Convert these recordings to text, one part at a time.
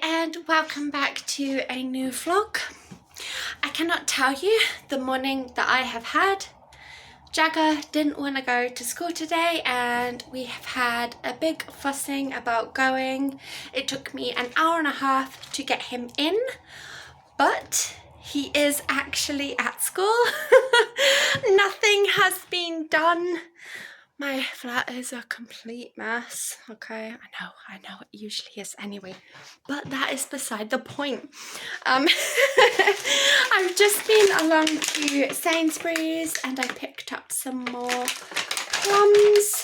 and welcome back to a new vlog. I cannot tell you the morning that I have had. Jagger didn't want to go to school today and we have had a big fussing about going. It took me an hour and a half to get him in, but he is actually at school. Nothing has been done. My flat is a complete mess, okay? I know it usually is anyway, but that is beside the point. I've just been along to Sainsbury's and I picked up some more plums.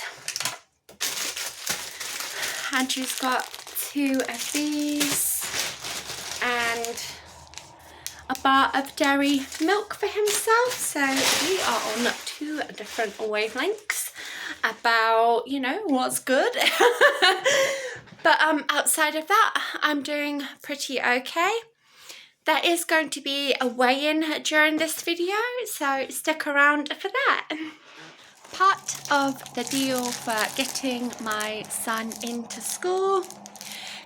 Andrew's got 2 of these and a bar of dairy milk for himself, so we are on 2 different wavelengths about, you know, what's good. But outside of that, I'm doing pretty okay. There is going to be a weigh-in during this video, so stick around for that. Part of the deal for getting my son into school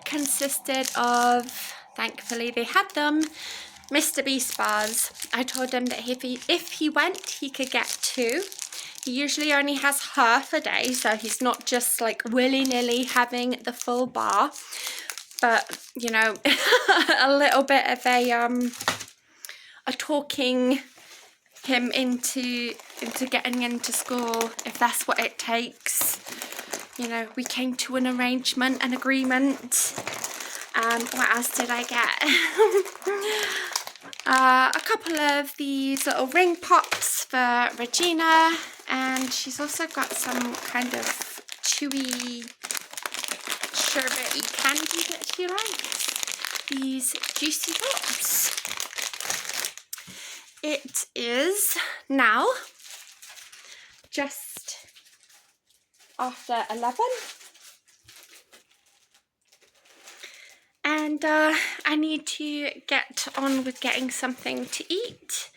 consisted of, thankfully they had them, Mr. Beast bars. I told him that if he went, he could get 2. He usually only has half a day, so he's not just like willy-nilly having the full bar. But, you know, a little bit of a talking him into getting into school, if that's what it takes. You know, we came to an arrangement, an agreement. What else did I get? A couple of these little ring pops for Regina, and she's also got some kind of chewy, sherbety candy that she likes. These juicy pops. It is now just after 11. And I need to get on with getting something to eat.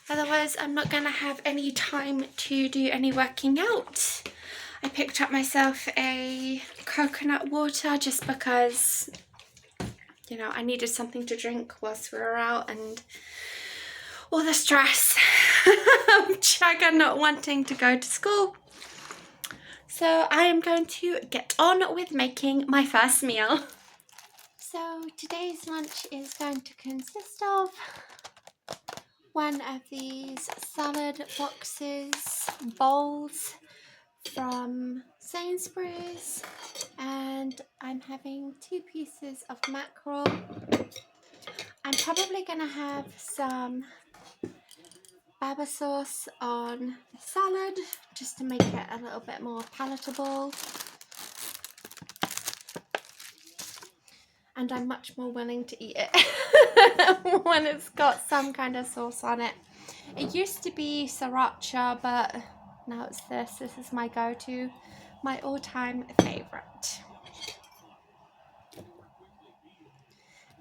Otherwise, I'm not going to have any time to do any working out. I picked up myself a coconut water just because, you know, I needed something to drink whilst we were out and all the stress of Jagger not wanting to go to school. So I am going to get on with making my first meal. So today's lunch is going to consist of one of these salad boxes, bowls from Sainsbury's, and I'm having 2 pieces of mackerel. I'm probably going to have some baba sauce on the salad just to make it a little bit more palatable. And I'm much more willing to eat it when it's got some kind of sauce on it. It used to be sriracha, but now it's this. This is my go-to, my all-time favourite.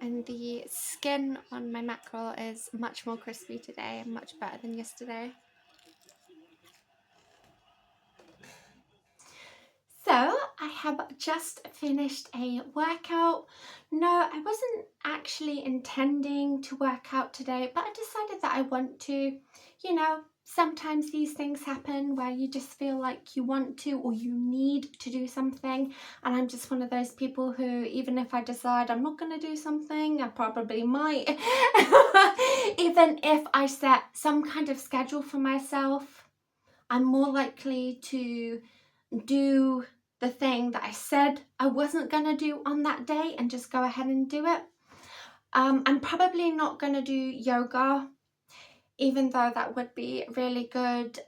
And the skin on my mackerel is much more crispy today and much better than yesterday. So I have just finished a workout. No, I wasn't actually intending to work out today, but I decided that I want to. You know, sometimes these things happen where you just feel like you want to or you need to do something. And I'm just one of those people who, even if I decide I'm not going to do something, I probably might. Even if I set some kind of schedule for myself, I'm more likely to do the thing that I said I wasn't going to do on that day and just go ahead and do it. I'm probably not going to do yoga, even though that would be really good,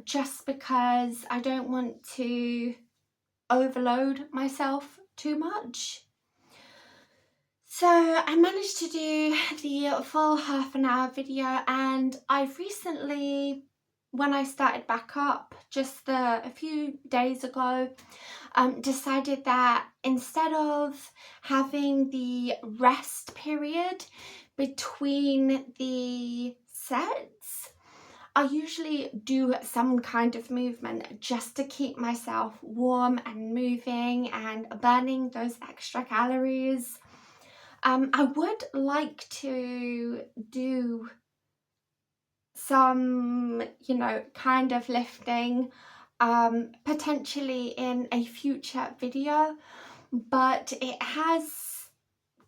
just because I don't want to overload myself too much. So I managed to do the full half-an-hour video, and I've recently, when I started back up just a few days ago, decided that instead of having the rest period between the sets, I usually do some kind of movement just to keep myself warm and moving and burning those extra calories. I would like to do some, you know, kind of lifting, potentially in a future video, but it has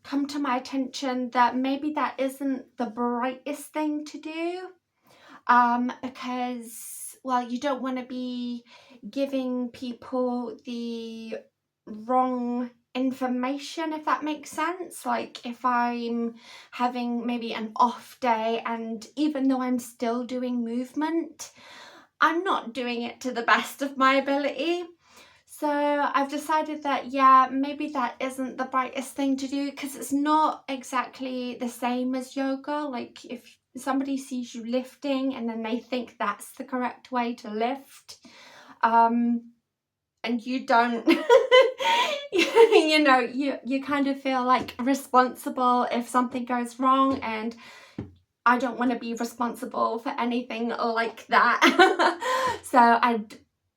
come to my attention that maybe that isn't the brightest thing to do, because, well, you don't want to be giving people the wrong information, if that makes sense. Like if I'm having maybe an off day, and even though I'm still doing movement, I'm not doing it to the best of my ability. So I've decided that, yeah, maybe that isn't the brightest thing to do, because it's not exactly the same as yoga. Like if somebody sees you lifting and then they think that's the correct way to lift, and you don't, you know, you kind of feel like responsible if something goes wrong, and I don't want to be responsible for anything like that. So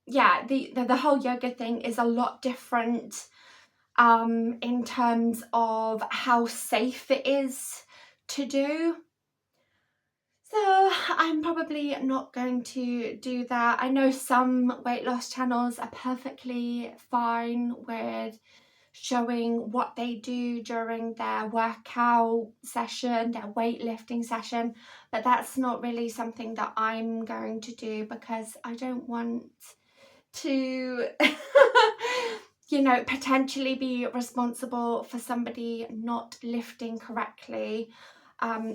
yeah, the whole yoga thing is a lot different, in terms of how safe it is to do. So I'm probably not going to do that. I know some weight loss channels are perfectly fine with showing what they do during their workout session, their weightlifting session, but that's not really something that I'm going to do, because I don't want to you know, potentially be responsible for somebody not lifting correctly.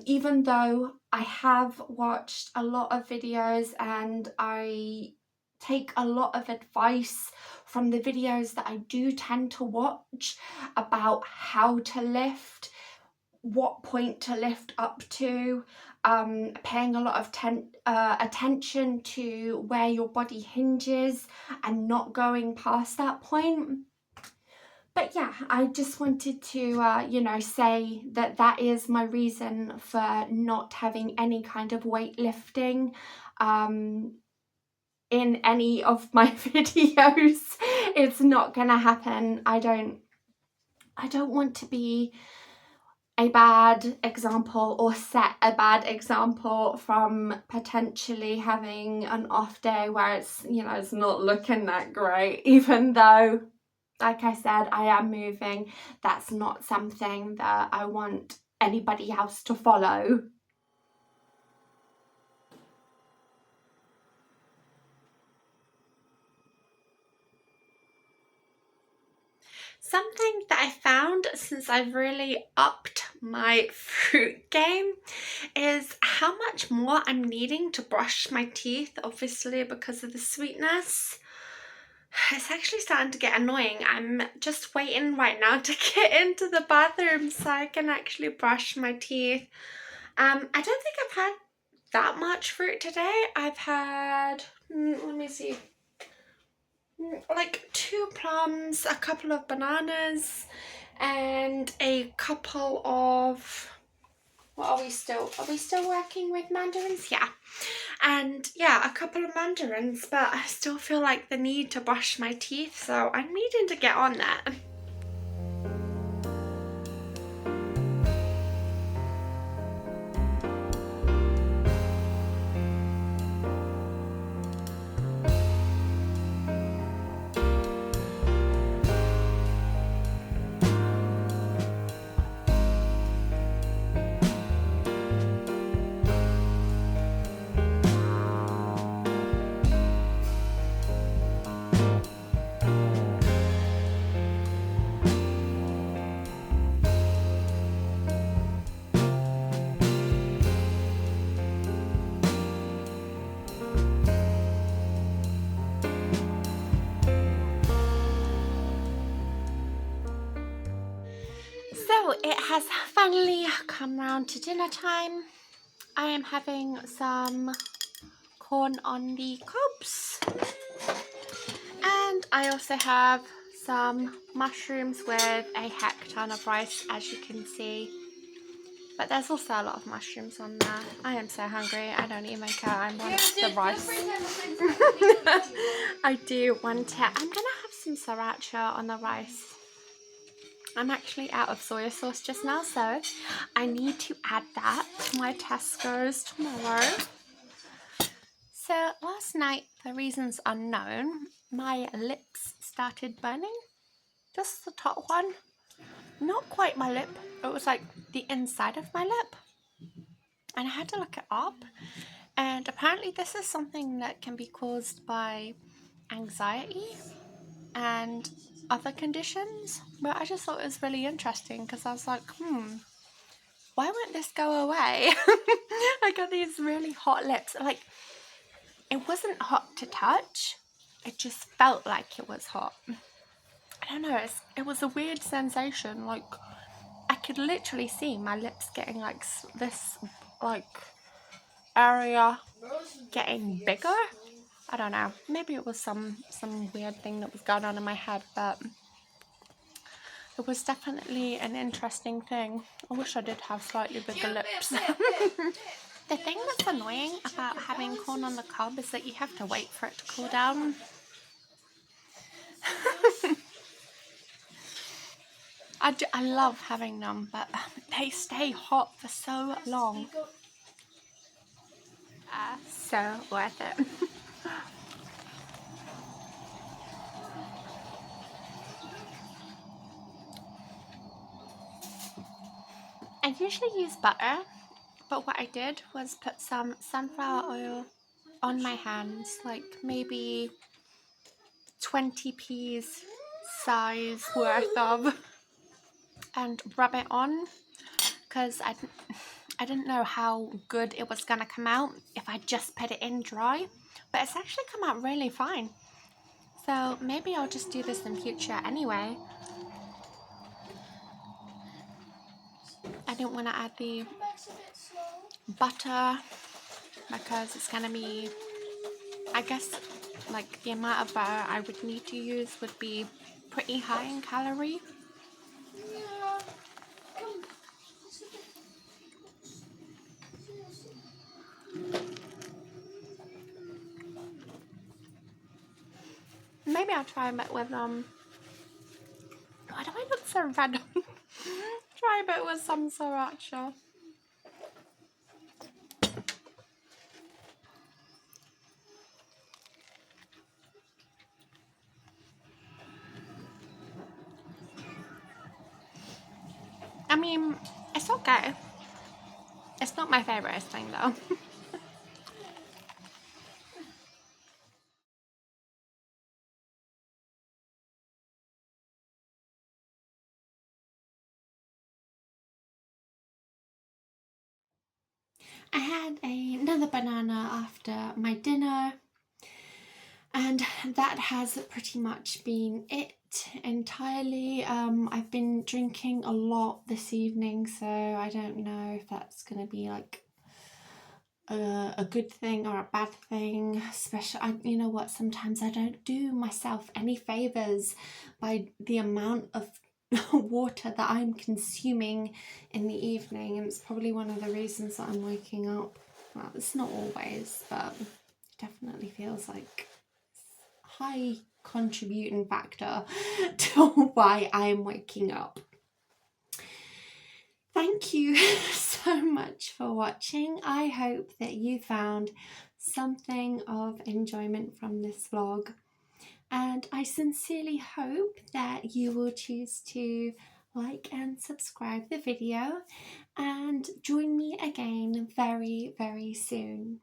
Even though I have watched a lot of videos and I take a lot of advice from the videos that I do tend to watch about how to lift, what point to lift up to, paying a lot of attention to where your body hinges and not going past that point. But yeah, I just wanted to, you know, say that that is my reason for not having any kind of weightlifting in any of my videos. It's not gonna happen. I don't want to be a bad example or set a bad example from potentially having an off day where it's, you know, it's not looking that great, even though, like I said, I am moving. That's not something that I want anybody else to follow. Something that I found since I've really upped my fruit game is how much more I'm needing to brush my teeth, obviously because of the sweetness. It's actually starting to get annoying. I'm just waiting right now to get into the bathroom so I can actually brush my teeth. I don't think I've had that much fruit today. I've had, let me see, like 2 plums, a couple of bananas, and a couple of, what are we still working with mandarins? Yeah. And yeah, a couple of mandarins, but I still feel like the need to brush my teeth, so I'm needing to get on that. So it has finally come round to dinner time. I am having some corn on the cobs, and I also have some mushrooms with a heck ton of rice, as you can see. But there's also a lot of mushrooms on there. I am so hungry. I don't even care. I want the rice. I do want it. I'm gonna have some sriracha on the rice. I'm actually out of soy sauce just now, so I need to add that to my Tesco's tomorrow. So last night, for reasons unknown, my lips started burning. Just the top one. Not quite my lip. It was like the inside of my lip. And I had to look it up. And apparently this is something that can be caused by anxiety and other conditions. But I just thought it was really interesting because I was like, why won't this go away? I got these really hot lips. Like, it wasn't hot to touch. It just felt like it was hot. I don't know. It was a weird sensation. Like, I could literally see my lips getting like this, like, area getting bigger. I don't know. Maybe it was some weird thing that was going on in my head, but it was definitely an interesting thing. I wish I did have slightly bigger lips. The thing that's annoying about having corn on the cob is that you have to wait for it to cool down. I love having them, but they stay hot for so long. So worth it. I usually use butter, but what I did was put some sunflower oil on my hands, like maybe 20p's size worth of, and rub it on because I didn't know how good it was gonna come out if I just put it in dry, but it's actually come out really fine. So maybe I'll just do this in future anyway. I didn't want to add the butter because it's gonna be, I guess, like the amount of butter I would need to use would be pretty high in calorie. Maybe I'll try a bit with why do I look so red? Try a bit with some sriracha. I mean, it's okay. It's not my favourite thing though. I had another banana after my dinner, and that has pretty much been it entirely. I've been drinking a lot this evening, so I don't know if that's going to be like a good thing or a bad thing. Especially, you know what, sometimes I don't do myself any favors by the amount of water that I'm consuming in the evening, and it's probably one of the reasons that I'm waking up. Well, it's not always, but it definitely feels like a high contributing factor to why I'm waking up. Thank you so much for watching. I hope that you found something of enjoyment from this vlog, and I sincerely hope that you will choose to like and subscribe the video and join me again very, very soon.